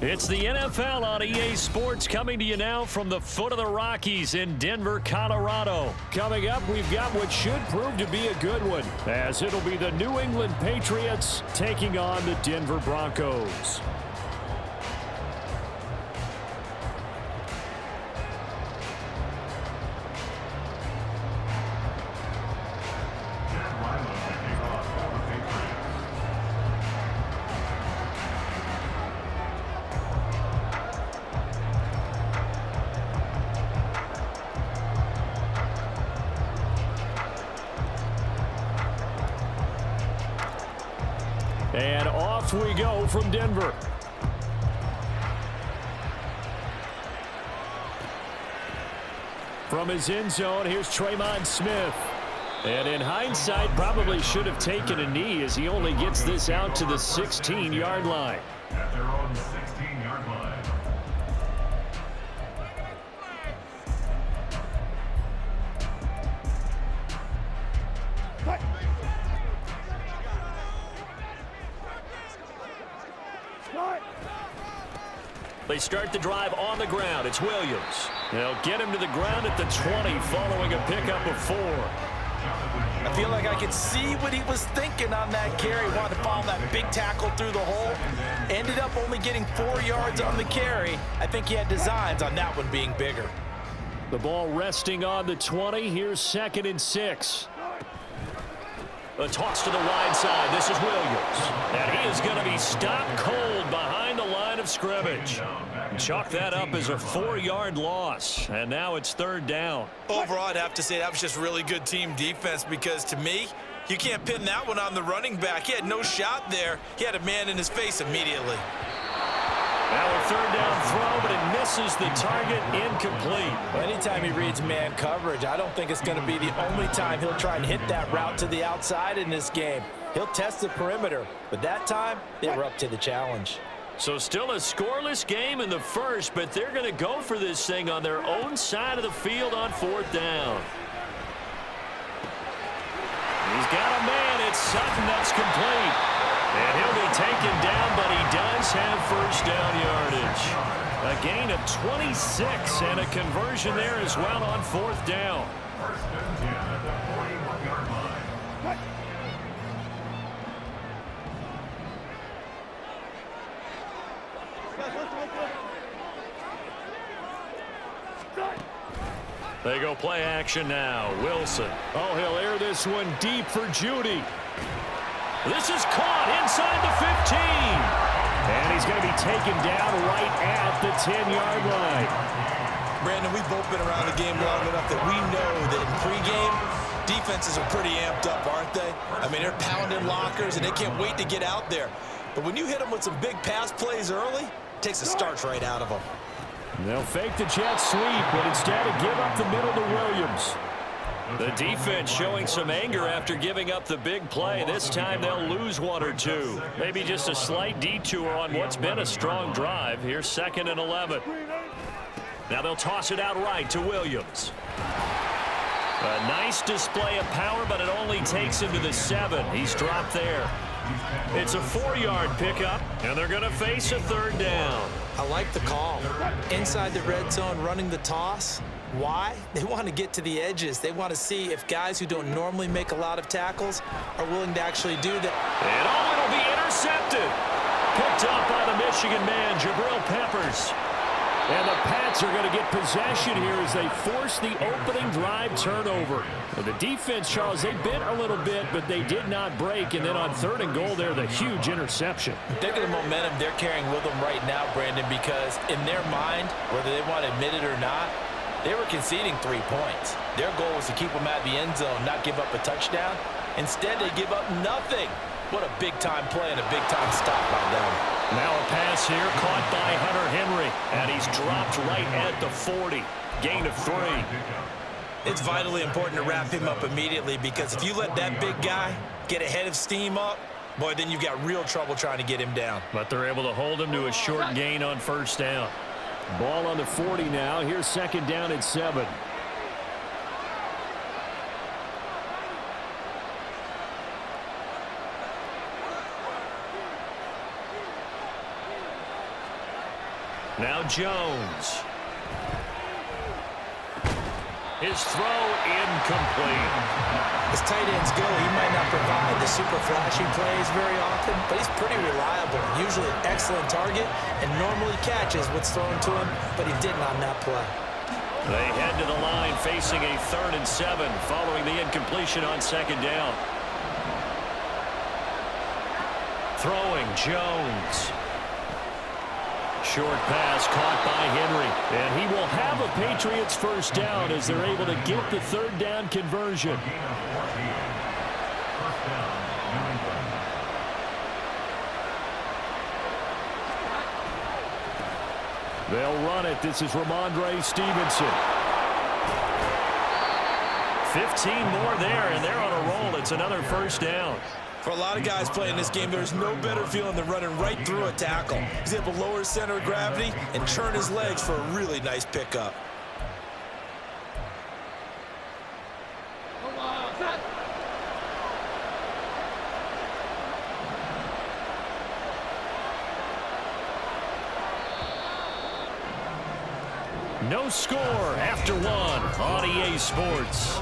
It's the NFL on EA Sports coming to you now from the foot of the Rockies in Denver, Colorado. Coming up, we've got what should prove to be a good one, as it'll be the New England Patriots taking on the Denver Broncos. And off we go from Denver. From his end zone, here's Tremont Smith. And in hindsight, probably should have taken a knee as he only gets this out to the 16-yard line. At their own 16-yard line. They start the drive on the ground. It's Williams. They'll get him to the ground at the 20 following a pickup of 4. I feel like I could see what he was thinking on that carry. Wanted to follow that big tackle through the hole. Ended up only getting 4 yards on the carry. I think he had designs on that one being bigger. The ball resting on the 20. Here's 2nd and 6. A toss to the wide side. This is Williams. And he is going to be stopped cold behind the line of scrimmage. Chalk that up as a 4-yard loss. And now it's 3rd down. Overall, I'd have to say that was just really good team defense because to me, you can't pin that one on the running back. He had no shot there. He had a man in his face immediately. Now a 3rd down throw, but it misses the target, incomplete. Anytime he reads man coverage, I don't think it's going to be the only time he'll try and hit that route to the outside in this game. He'll test the perimeter, but that time, they were up to the challenge. So still a scoreless game in the first, but they're going to go for this thing on their own side of the field on 4th down. He's got a man. It's Sutton. That's complete. And he'll be taken down, but he does have 1st down yardage. A gain of 26 and a conversion there as well on 4th down. They go play action now. Wilson. Oh, he'll air this one deep for Judy. This is caught inside the 15. And he's going to be taken down right at the 10-yard line. Brandon, we've both been around the game long enough that we know that in pregame, defenses are pretty amped up, aren't they? I mean, they're pounding lockers, and they can't wait to get out there. But when you hit them with some big pass plays early, it takes the starch right out of them. They'll fake the jet sweep, but instead give up the middle to Williams. The defense showing some anger after giving up the big play. This time they'll lose 1 or 2. Maybe just a slight detour on what's been a strong drive. Here's 2nd and 11. Now they'll toss it out right to Williams. A nice display of power, but it only takes him to the 7. He's dropped there. It's a 4-yard pickup, and they're going to face a 3rd down. I like the call. Inside the red zone, running the toss. Why? They want to get to the edges. They want to see if guys who don't normally make a lot of tackles are willing to actually do that. And it'll be intercepted. Picked up by the Michigan man, Jabril Peppers. And the Pats are going to get possession here as they force the opening drive turnover. And the defense, Charles, they bit a little bit, but they did not break. And then on 3rd and goal there, the huge interception. Think of the momentum they're carrying with them right now, Brandon, because in their mind, whether they want to admit it or not, they were conceding 3 points. Their goal was to keep them at the end zone, not give up a touchdown. Instead, they give up nothing. What a big-time play and a big-time stop by them. Now a pass here caught by Hunter Henry, and he's dropped right at the 40. Gain of 3. It's vitally important to wrap him up immediately because if you let that big guy get ahead of steam up, boy, then you've got real trouble trying to get him down. But they're able to hold him to a short gain on 1st down. Ball on the 40 now. Here's 2nd down at 7. Now Jones. His throw incomplete. As tight ends go, he might not provide the super flashy plays very often, but he's pretty reliable, usually an excellent target, and normally catches what's thrown to him, but he didn't on that play. They head to the line facing a 3rd and 7 following the incompletion on 2nd down. Throwing Jones. Short pass caught by Henry. And he will have a Patriots 1st down as they're able to get the 3rd down conversion. They'll run it. This is Ramondre Stevenson. 15 more there, and they're on a roll. It's another 1st down. For a lot of guys playing this game, there's no better feeling than running right through a tackle. He's able to lower his center of gravity and turn his legs for a really nice pickup. No score after 1 on EA Sports.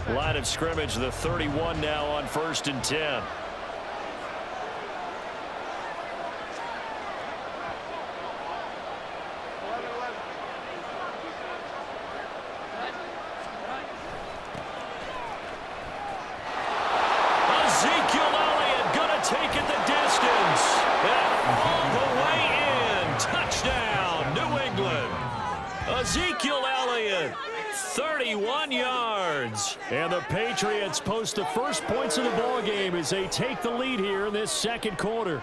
Line of scrimmage, the 31 now on 1st and 10. Ezekiel Elliott gonna take it the distance. And all the way in. Touchdown, New England. Ezekiel Elliott. 31 yards. And the Patriots post the first points of the ball game as they take the lead here in this 2nd quarter.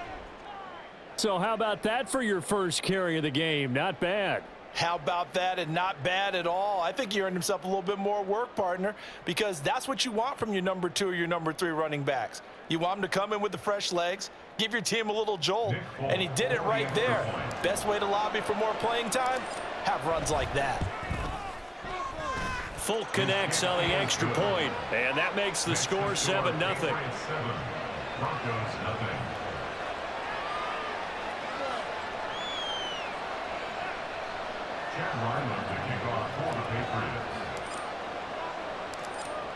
So how about that for your first carry of the game? Not bad. How about that, and not bad at all. I think he earned himself a little bit more work, partner, because that's what you want from your number 2 or your number 3 running backs. You want him to come in with the fresh legs, give your team a little jolt, and he did it right there. Best way to lobby for more playing time? Have runs like that. Folk connects on the extra point, and that makes the score 7-0. Broncos, nothing.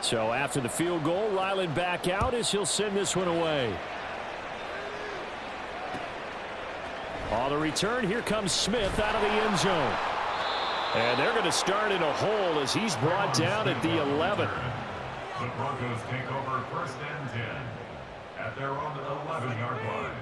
So after the field goal, Ryland back out as he'll send this one away. On the return, here comes Smith out of the end zone. And they're going to start in a hole as he's brought down at the 11. The Broncos take over 1st and 10 at their own 11-yard line.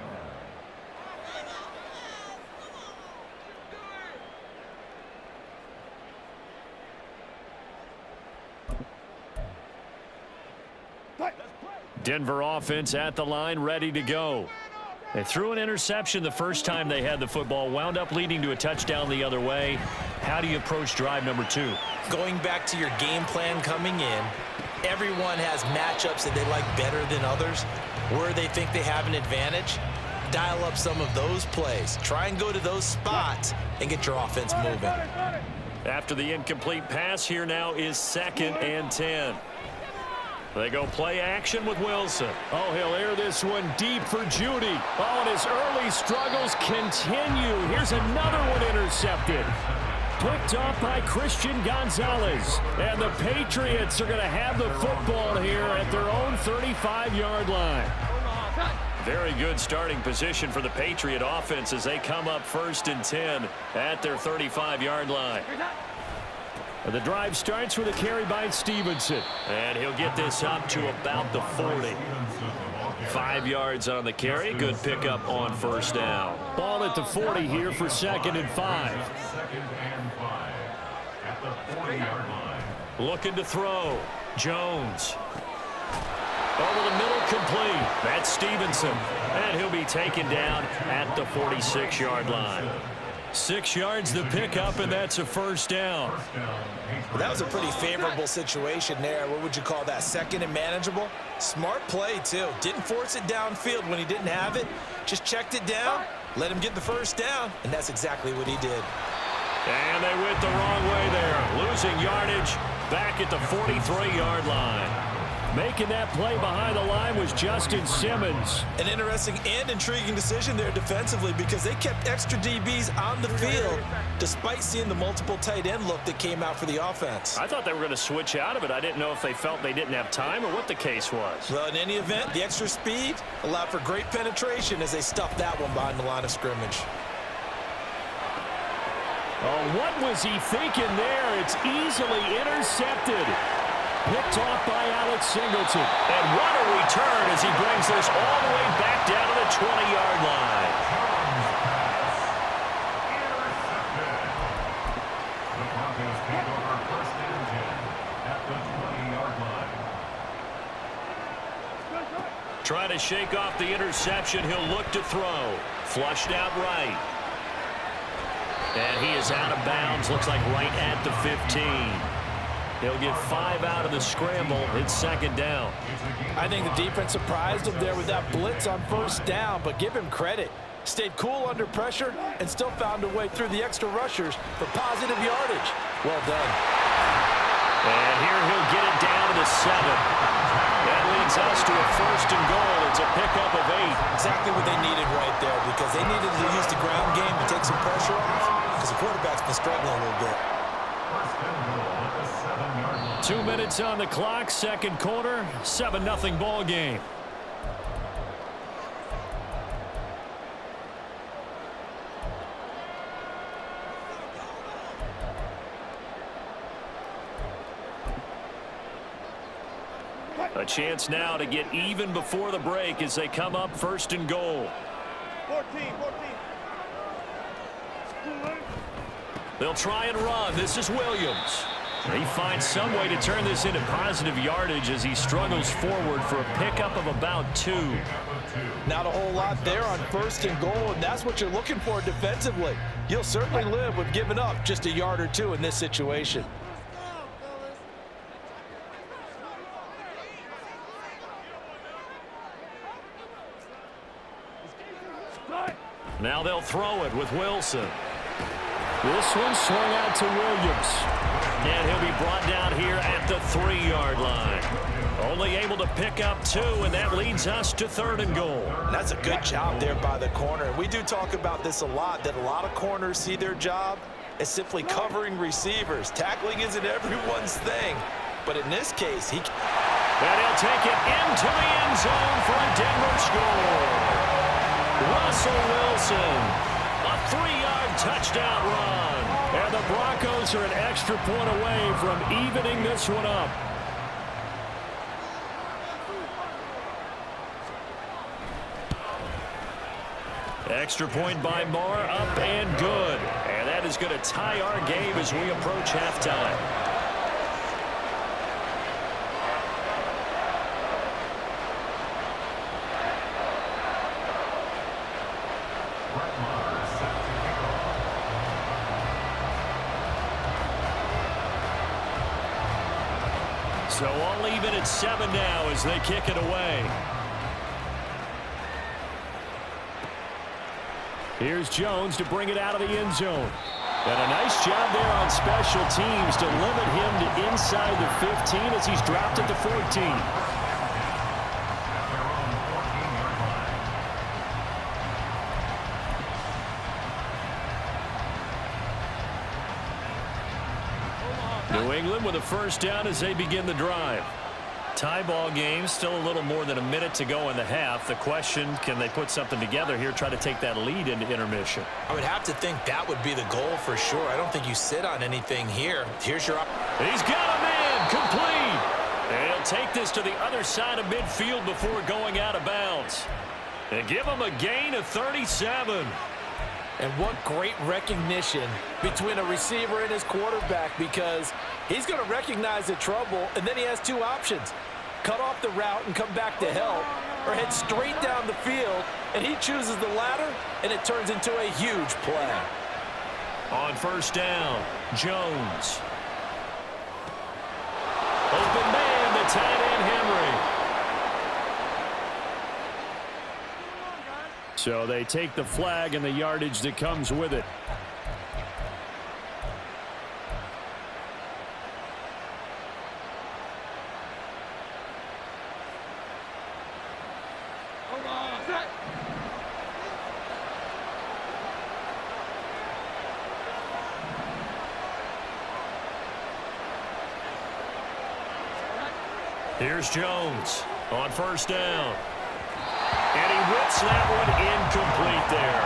Denver offense at the line, ready to go. They threw an interception the first time they had the football, wound up leading to a touchdown the other way. How do you approach drive number 2? Going back to your game plan coming in, everyone has matchups that they like better than others, where they think they have an advantage. Dial up some of those plays. Try and go to those spots and get your offense moving. After the incomplete pass, here now is 2nd and 10. They go play action with Wilson. Oh, he'll air this one deep for Judy. Oh, and his early struggles continue. Here's another one intercepted. Picked off by Christian Gonzalez. And the Patriots are going to have the football here at their own 35-yard line. Very good starting position for the Patriot offense as they come up 1st and 10 at their 35-yard line. The drive starts with a carry by Stevenson. And he'll get this up to about the 40. 5 yards on the carry. Good pickup on 1st down. Ball at the 40 here for 2nd and 5. 2nd and 5 at the 40-yard line. Looking to throw. Jones. Over the middle, complete. That's Stevenson. And he'll be taken down at the 46-yard line. 6 yards the pickup, and that's a 1st down. Well, that was a pretty favorable situation there. What would you call that? 2nd and manageable? Smart play, too. Didn't force it downfield when he didn't have it. Just checked it down, let him get the 1st down, and that's exactly what he did. And they went the wrong way there. Losing yardage back at the 43-yard line. Making that play behind the line was Justin Simmons. An interesting and intriguing decision there defensively because they kept extra DBs on the field despite seeing the multiple tight end look that came out for the offense. I thought they were going to switch out of it. I didn't know if they felt they didn't have time or what the case was. Well, in any event, the extra speed allowed for great penetration as they stuffed that one behind the line of scrimmage. Oh, what was he thinking there? It's easily intercepted. Picked off by Alex Singleton. And what a return as he brings this all the way back down to the 20-yard line. The Broncos take over first and 10 at the 20-yard line. Trying to shake off the interception. He'll look to throw. Flushed out right. And he is out of bounds. Looks like right at the 15. He'll get 5 out of the scramble. It's second down. I think the defense surprised him there with that blitz on first down, but give him credit. Stayed cool under pressure and still found a way through the extra rushers for positive yardage. Well done. And here he'll get it down to the 7. That leads us to a first and goal. It's a pickup of 8. Exactly what they needed right there because they needed to use the ground game to take some pressure off because the quarterback's been struggling a little bit. First and goal at the 7-yard line. 2 minutes on the clock, second quarter, 7-0 ball game. A chance now to get even before the break as they come up first and goal. 14. They'll try and run. This is Williams. He finds some way to turn this into positive yardage as he struggles forward for a pickup of about 2. Not a whole lot there on first and goal, and that's what you're looking for defensively. You'll certainly live with giving up just a yard or 2 in this situation. Now they'll throw it with Wilson. This one swung out to Williams. And he'll be brought down here at the 3-yard line. Only able to pick up 2, and that leads us to third and goal. That's a good job there by the corner. We do talk about this a lot, that a lot of corners see their job as simply covering receivers. Tackling isn't everyone's thing, but in this case, And he'll take it into the end zone for a Denver score. Russell Wilson, a 3-yard touchdown run. And the Broncos are an extra point away from evening this one up. Extra point by Marr, up and good. And that is going to tie our game as we approach halftime. So all even at 7 now as they kick it away. Here's Jones to bring it out of the end zone. And a nice job there on special teams to limit him to inside the 15 as he's dropped at the 14. New England with a first down as they begin the drive. Tie ball game, still a little more than a minute to go in the half. The question, can they put something together here, try to take that lead into intermission? I would have to think that would be the goal for sure. I don't think you sit on anything here. Here's your... He's got a man, complete. And he'll take this to the other side of midfield before going out of bounds. And give him a gain of 37. And what great recognition between a receiver and his quarterback, because he's going to recognize the trouble, and then he has 2 options. Cut off the route and come back to help, or head straight down the field, and he chooses the latter, and it turns into a huge play. On first down, Jones. Open man, the tight end, Henry. So they take the flag and the yardage that comes with it. Here's Jones on first down. And he rips that one incomplete there.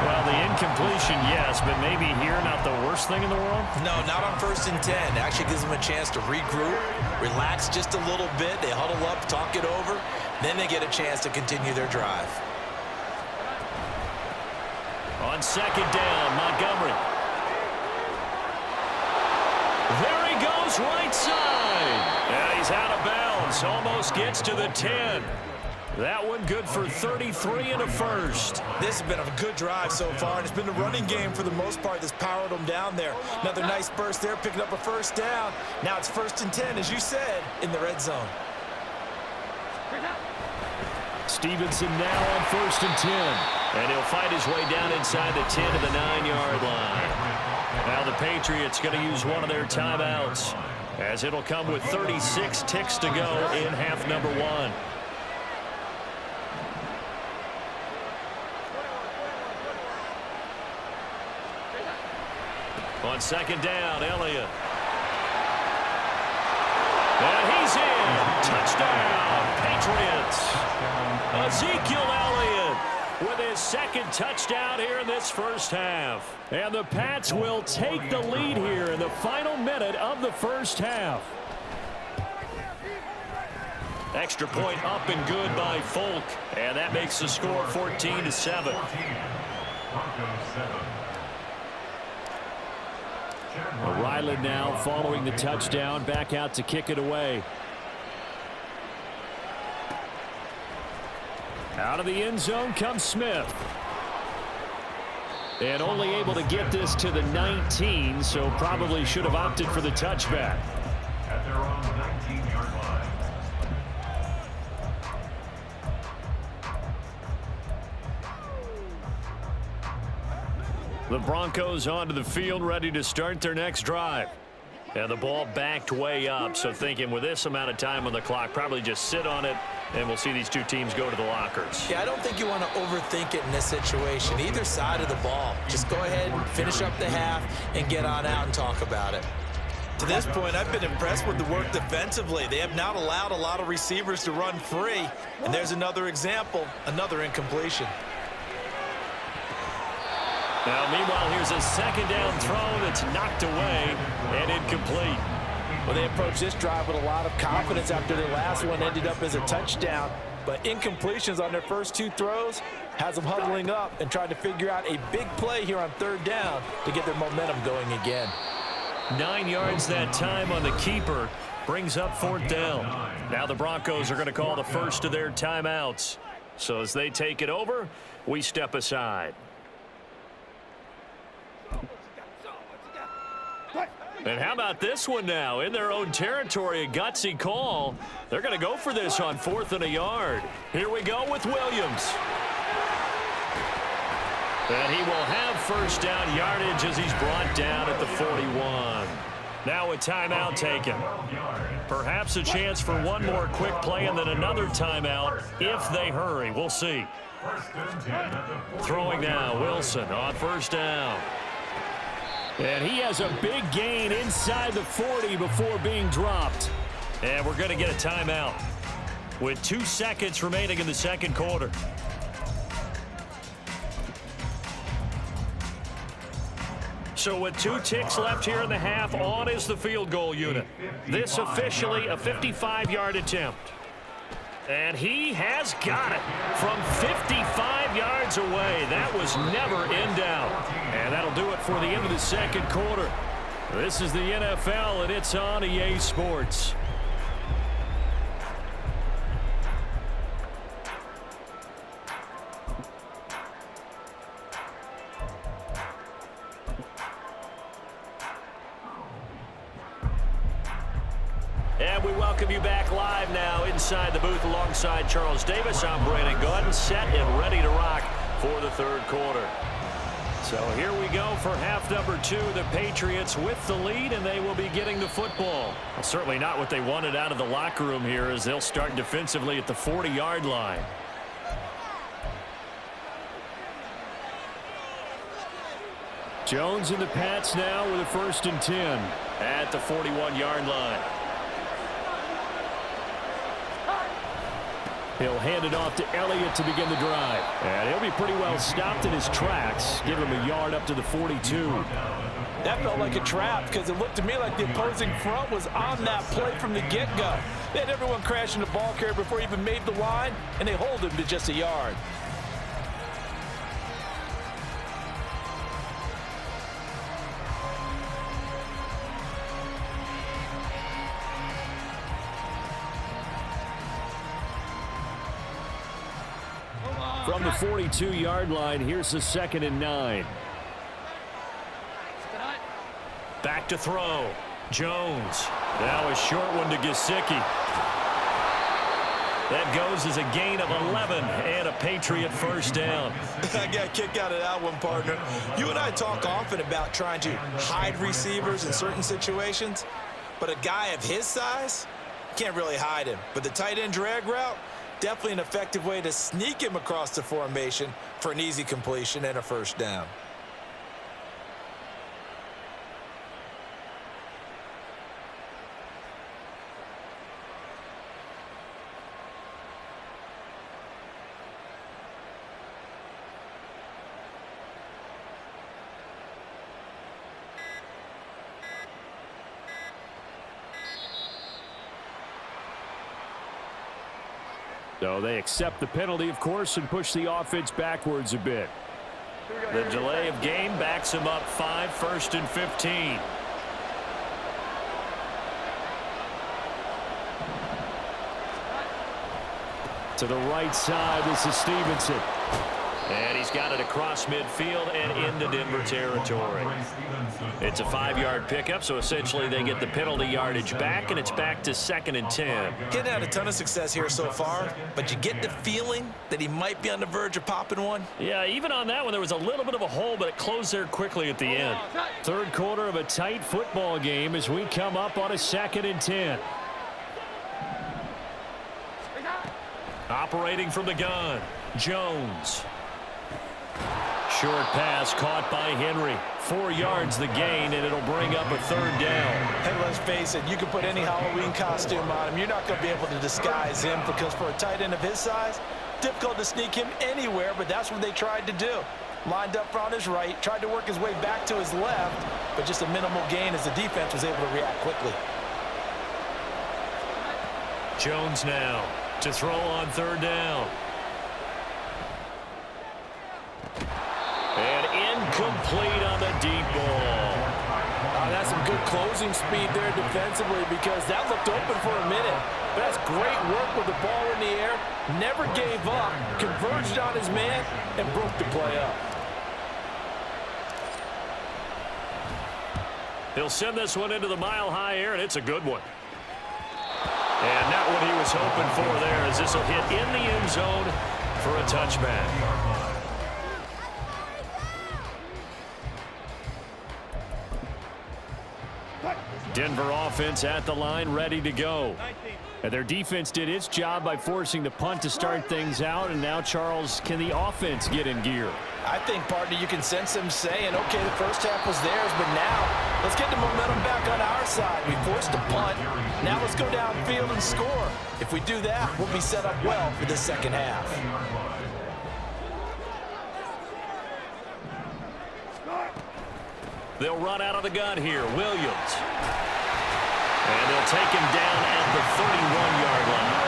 Well, the incompletion, yes, but maybe here not the worst thing in the world? No, not on 1st and 10. It actually gives them a chance to regroup, relax just a little bit. They huddle up, talk it over. Then they get a chance to continue their drive. On 2nd down, Montgomery. There he goes, right side. Yeah, he's out of bounds. Almost gets to the 10. That one good for 33 and a first. This has been a good drive so far, and it's been the running game for the most part that's powered them down there. Another nice burst there, picking up a first down. Now it's 1st and 10, as you said, in the red zone. Stevenson now on 1st and 10. And he'll fight his way down inside the 10 to the 9-yard line. Now the Patriots going to use one of their timeouts, as it'll come with 36 ticks to go in half number 1. On 2nd down, Elliott. And he's in. Touchdown, Patriots. Ezekiel Elliott with his 2nd touchdown here in this first half. And the Pats will take the lead here in the final minute of the first half. Extra point up and good by Folk. And that makes the score 14-7. Broncos 7. Ryland now following the touchdown, back out to kick it away. Out of the end zone comes Smith. And only able to get this to the 19, so probably should have opted for the touchback. At their own 19-yard line. The Broncos onto the field, ready to start their next drive. And the ball backed way up, so thinking with this amount of time on the clock, probably just sit on it, and we'll see these two teams go to the lockers. Yeah, I don't think you want to overthink it in this situation. Either side of the ball. Just go ahead and finish up the half and get on out and talk about it. To this point, I've been impressed with the work defensively. They have not allowed a lot of receivers to run free. And there's another example, another incompletion. Now, meanwhile, here's a 2nd down throw that's knocked away and incomplete. Well, they approached this drive with a lot of confidence after their last one ended up as a touchdown. But incompletions on their first 2 throws has them huddling up and trying to figure out a big play here on 3rd down to get their momentum going again. 9 yards that time on the keeper brings up 4th down. Now the Broncos are going to call the first of their timeouts. So as they take it over, we step aside. And how about this one now? In their own territory, a gutsy call. They're going to go for this on 4th and a yard. Here we go with Williams. And he will have first down yardage as he's brought down at the 41. Now a timeout taken. Perhaps a chance for one more quick play and then another timeout if they hurry. We'll see. Throwing now, Wilson on first down. And he has a big gain inside the 40 before being dropped. And we're going to get a timeout with 2 seconds remaining in the 2nd quarter. So with 2 ticks left here in the half, on is the field goal unit. This officially a 55-yard attempt. And he has got it from 55 yards away. That was never in doubt. And that'll do it for the end of the 2nd quarter. This is the NFL, and it's on EA Sports. And we welcome you back live now inside the booth alongside Charles Davis. I'm Brandon Gaudin, set and ready to rock for the 3rd quarter. So here we go for half number 2. The Patriots with the lead, and they will be getting the football. Well, certainly not what they wanted out of the locker room here, as they'll start defensively at the 40-yard line. Jones and the Pats now with a 1st and 10 at the 41-yard line. He'll hand it off to Elliott to begin the drive. And he'll be pretty well stopped in his tracks. Give him a yard up to the 42. That felt like a trap because it looked to me like the opposing front was on that play from the get-go. They had everyone crashing the ball carrier before he even made the line, and they hold him to just a yard. From the 42-yard line, here's the 2nd and 9. Back to throw. Jones. Now a short one to Gesicki. That goes as a gain of 11 and a Patriot first down. I got a kick out of that one, partner. You and I talk often about trying to hide receivers in certain situations, but a guy of his size, can't really hide him. But the tight end drag route, definitely an effective way to sneak him across the formation for an easy completion and a first down. So they accept the penalty, of course, and push the offense backwards a bit. The delay of game backs him up 5, 1st and 15. To the right side, this is Stevenson. And he's got it across midfield and into Denver territory. It's a 5-yard pickup, so essentially they get the penalty yardage back, and it's back to 2nd and 10. Getting had a ton of success here so far, but you get the feeling that he might be on the verge of popping one. Yeah, even on that one, there was a little bit of a hole, but it closed there quickly at the end. Third quarter of a tight football game as we come up on a 2nd and 10. Operating from the gun, Jones. Short pass caught by Henry. 4 yards the gain, and it'll bring up a 3rd down. Hey, let's face it, you can put any Halloween costume on him. You're not going to be able to disguise him because for a tight end of his size, difficult to sneak him anywhere, but that's what they tried to do. Lined up on his right, tried to work his way back to his left, but just a minimal gain as the defense was able to react quickly. Jones now to throw on 3rd down. And incomplete on the deep ball. That's some good closing speed there defensively because that looked open for a minute. But that's great work with the ball in the air. Never gave up, converged on his man, and broke the play up. He'll send this one into the mile-high air, and it's a good one. And not what he was hoping for there as this will hit in the end zone for a touchback. Denver offense at the line, ready to go. And their defense did its job by forcing the punt to start things out, and now, Charles, can the offense get in gear? I think, partner, you can sense them saying, okay, the first half was theirs, but now let's get the momentum back on our side. We forced a punt. Now let's go downfield and score. If we do that, we'll be set up well for the second half. They'll run out of the gun here. Williams. And they'll take him down at the 31-yard line.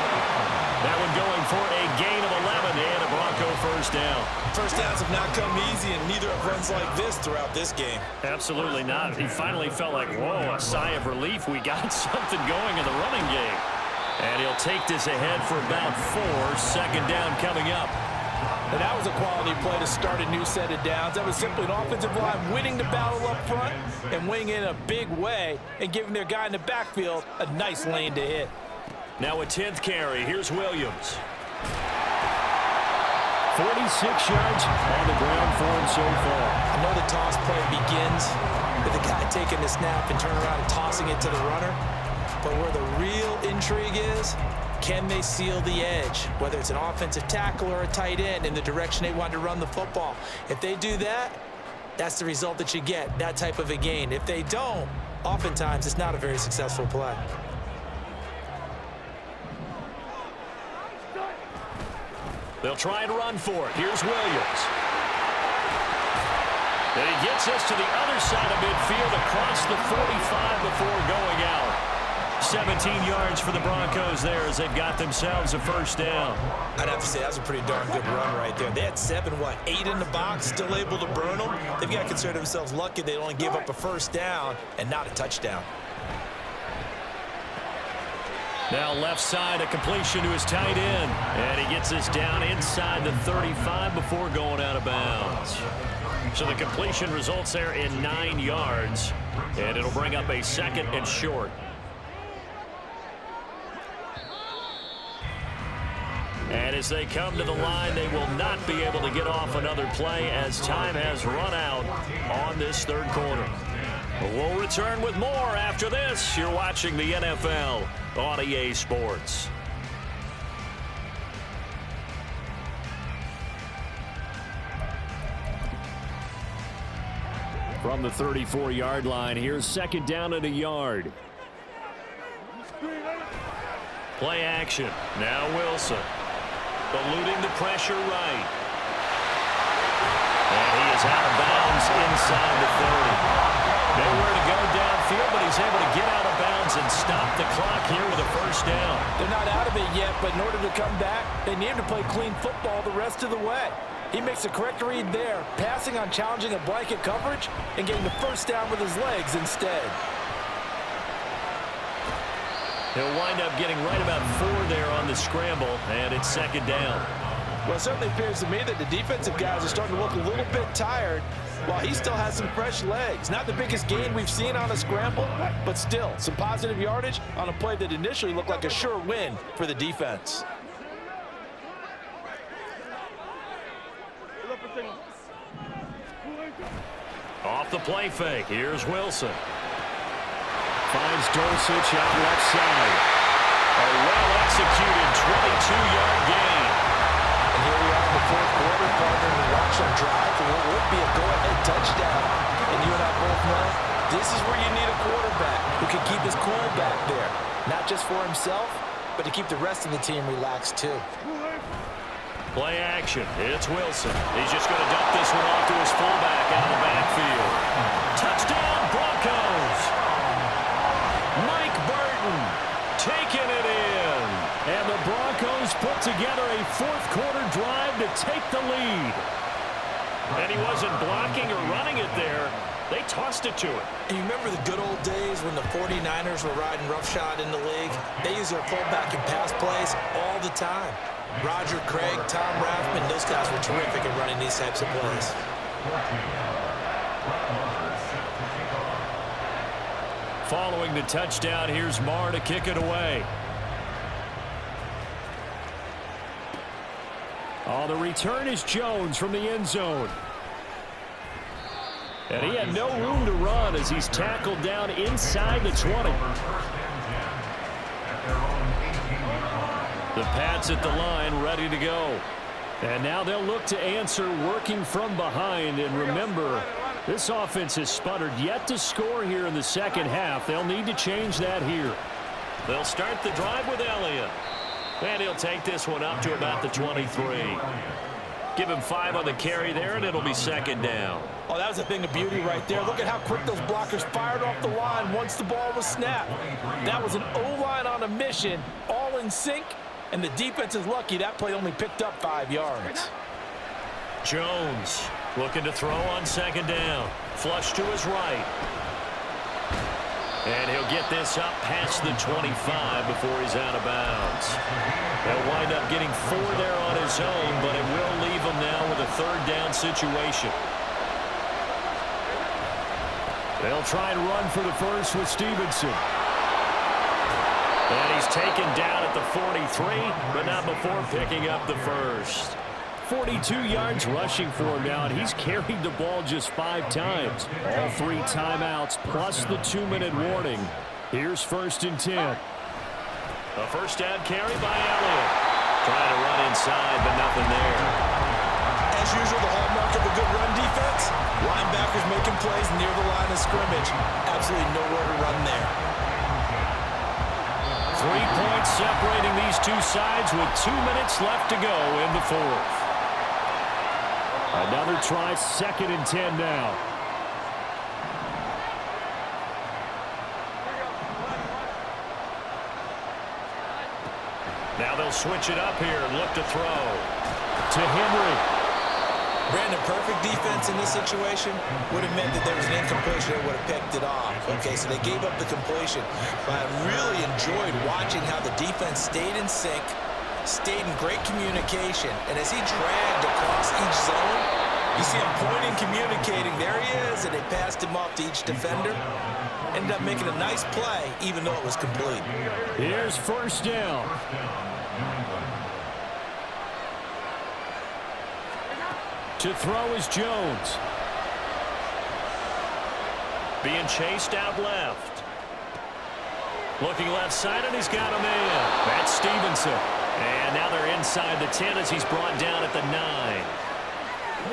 That one going for a gain of 11 and a Bronco first down. First downs have not come easy, and neither have runs like this throughout this game. Absolutely not. He finally felt like, whoa, a sigh of relief. We got something going in the running game. And he'll take this ahead for about 4. Second down coming up. And that was a quality play to start a new set of downs. That was simply an offensive line winning the battle up front and winning in a big way and giving their guy in the backfield a nice lane to hit. Now a 10th carry. Here's Williams. 46 yards on the ground for him so far. I know the toss play begins with the guy taking the snap and turning around and tossing it to the runner. But where the real intrigue is, can they seal the edge, whether it's an offensive tackle or a tight end, in the direction they want to run the football? If they do that, that's the result that you get, that type of a gain. If they don't, oftentimes it's not a very successful play. They'll try and run for it. Here's Williams. And he gets us to the other side of midfield across the 45 before going out. 17 yards for the Broncos there as they've got themselves a first down. I'd have to say that was a pretty darn good run right there. They had 8 in the box, still able to burn them. They've got to consider themselves lucky they only gave up a first down and not a touchdown. Now left side, a completion to his tight end. And he gets us down inside the 35 before going out of bounds. So the completion results there in 9 yards. And it'll bring up a 2nd and short. And as they come to the line, they will not be able to get off another play as time has run out on this third quarter. We'll return with more after this. You're watching the NFL on EA Sports. From the 34-yard line, here's 2nd down and a yard. Play action. Now Wilson. Eluding the pressure right. And he is out of bounds inside the 30. Nowhere to go downfield, but he's able to get out of bounds and stop the clock here with a first down. They're not out of it yet, but in order to come back, they need to play clean football the rest of the way. He makes a correct read there, passing on challenging a blanket coverage and getting the first down with his legs instead. He'll wind up getting right about 4 there on the scramble, and it's 2nd down. Well, it certainly appears to me that the defensive guys are starting to look a little bit tired while he still has some fresh legs. Not the biggest gain we've seen on a scramble, but still some positive yardage on a play that initially looked like a sure win for the defense. Off the play fake, here's Wilson. Finds Dulcich out left side. A well-executed 22-yard gain. And here we are in the fourth quarter, partner, and watch them drive for what would be a go-ahead touchdown. And you and I both know this is where you need a quarterback who can keep his cool back there. Not just for himself, but to keep the rest of the team relaxed too. Play action. It's Wilson. He's just going to dump this one off to his fullback out of the backfield. Touchdown, Broncos! Mike Burton taking it in. And the Broncos put together a fourth-quarter drive to take the lead. And he wasn't blocking or running it there. They tossed it to him. You remember the good old days when the 49ers were riding roughshod in the league? They used their fullback in pass plays all the time. Roger Craig, Tom Rathman, those guys were terrific at running these types of plays. Following the touchdown, here's Marr to kick it away. Oh, the return is Jones from the end zone. And he had no room to run as he's tackled down inside the 20. The Pats at the line, ready to go. And now they'll look to answer working from behind. And remember, this offense has sputtered yet to score here in the second half. They'll need to change that here. They'll start the drive with Elliott. And he'll take this one up to about the 23. Give him 5 on the carry there, and it'll be 2nd down. Oh, that was a thing of beauty right there. Look at how quick those blockers fired off the line once the ball was snapped. That was an O-line on a mission, all in sync, and the defense is lucky that play only picked up 5 yards. Jones looking to throw on 2nd down. Flush to his right. And he'll get this up past the 25 before he's out of bounds. He'll wind up getting 4 there on his own, but it will leave him now with a 3rd down situation. They'll try and run for the first with Stevenson. And he's taken down at the 43, but not before picking up the first. 42 yards rushing for him now, and he's carried the ball just 5 times. All 3 timeouts plus the 2-minute warning. Here's 1st and 10. A first down carry by Elliott. Trying to run inside, but nothing there. As usual, the hallmark of a good run defense, linebackers making plays near the line of scrimmage. Absolutely nowhere to run there. 3 points separating these two sides with 2 minutes left to go in the fourth. Another try, 2nd and 10 now. Now they'll switch it up here and look to throw. To Henry. Brandon, perfect defense in this situation would have meant that there was an incompletion that would have picked it off. Okay, so they gave up the completion. But I really enjoyed watching how the defense stayed in sync, stayed in great communication, and as he dragged across each zone, you see him pointing, communicating. There he is, and they passed him off to each defender. Ended up making a nice play, even though it was complete. Here's 1st down. To throw is Jones. Being chased out left. Looking left side, and he's got him in. That's Stevenson. And now they're inside the 10 as he's brought down at the 9.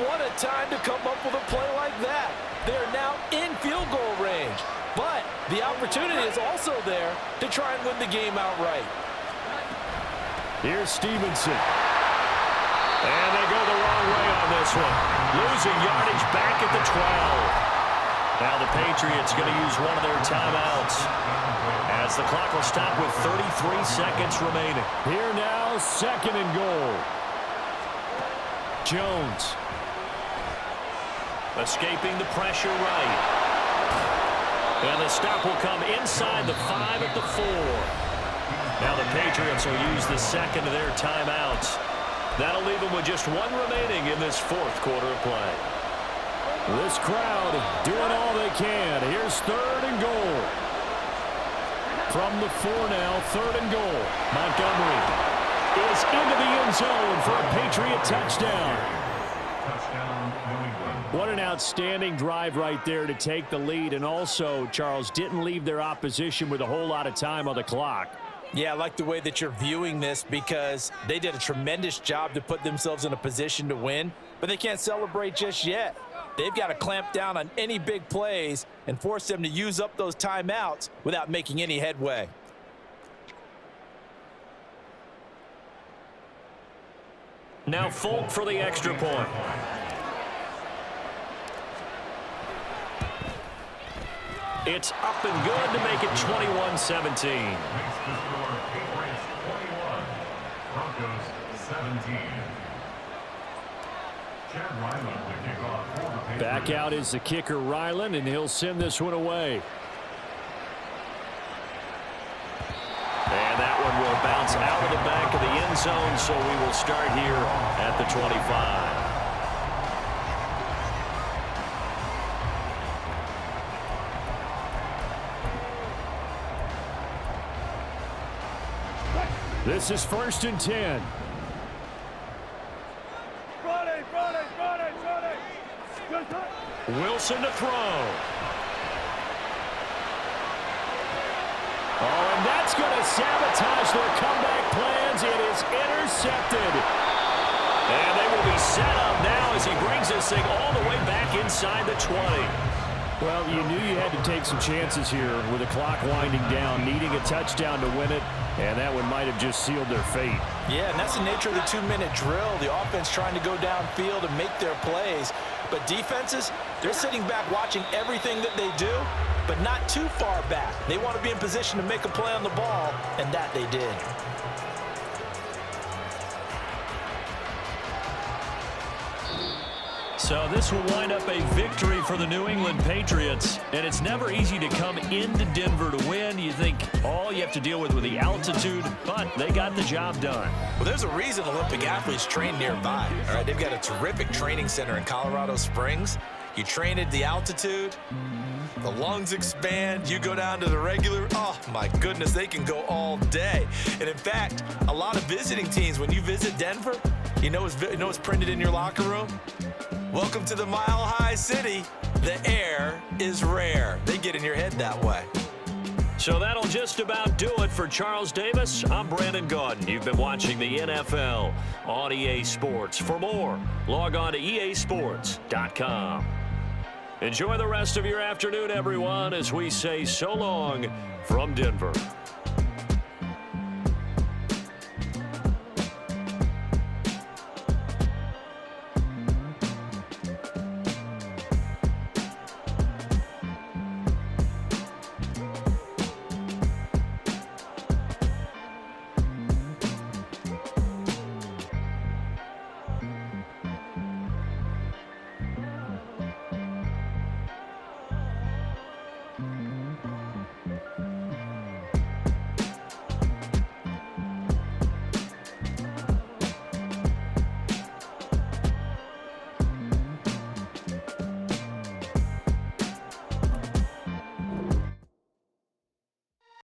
What a time to come up with a play like that. They're now in field goal range. But the opportunity is also there to try and win the game outright. Here's Stevenson. And they go the wrong way on this one. Losing yardage back at the 12. Now the Patriots going to use one of their timeouts as the clock will stop with 33 seconds remaining. Here now, 2nd and goal. Jones. Escaping the pressure right. And the stop will come inside the 5 at the 4. Now the Patriots will use the 2nd of their timeouts. That'll leave them with just 1 remaining in this 4th quarter of play. This crowd doing all they can. Here's 3rd and goal. From the 4 now, 3rd and goal. Montgomery is into the end zone for a Patriot touchdown. What an outstanding drive right there to take the lead. And also, Charles, didn't leave their opposition with a whole lot of time on the clock. Yeah, I like the way that you're viewing this because they did a tremendous job to put themselves in a position to win, but they can't celebrate just yet. They've got to clamp down on any big plays and force them to use up those timeouts without making any headway. Now Folk for the extra point. It's up and good to make it 21-17. Broncos 17. Back out is the kicker, Ryland, and he'll send this one away. And that one will bounce out of the back of the end zone, so we will start here at the 25. This is 1st and 10. Wilson to throw. Oh, and that's going to sabotage their comeback plans. It is intercepted. And they will be set up now as he brings this thing all the way back inside the 20. Well, you knew you had to take some chances here with the clock winding down, needing a touchdown to win it, and that one might have just sealed their fate. Yeah, and that's the nature of the 2-minute drill. The offense trying to go downfield and make their plays. But defenses, they're sitting back watching everything that they do, but not too far back. They want to be in position to make a play on the ball, and that they did. So this will wind up a victory for the New England Patriots, and it's never easy to come into Denver to win. You think all you have to deal with the altitude, but they got the job done. Well, there's a reason Olympic athletes train nearby. All right, they've got a terrific training center in Colorado Springs. You train at the altitude, the lungs expand, you go down to the regular, oh my goodness, they can go all day. And in fact, a lot of visiting teams, when you visit Denver, you know what's printed in your locker room? Welcome to the Mile High City. The air is rare. They get in your head that way. So that'll just about do it for Charles Davis. I'm Brandon Gaudin. You've been watching the NFL on EA Sports. For more, log on to easports.com. Enjoy the rest of your afternoon, everyone, as we say so long from Denver.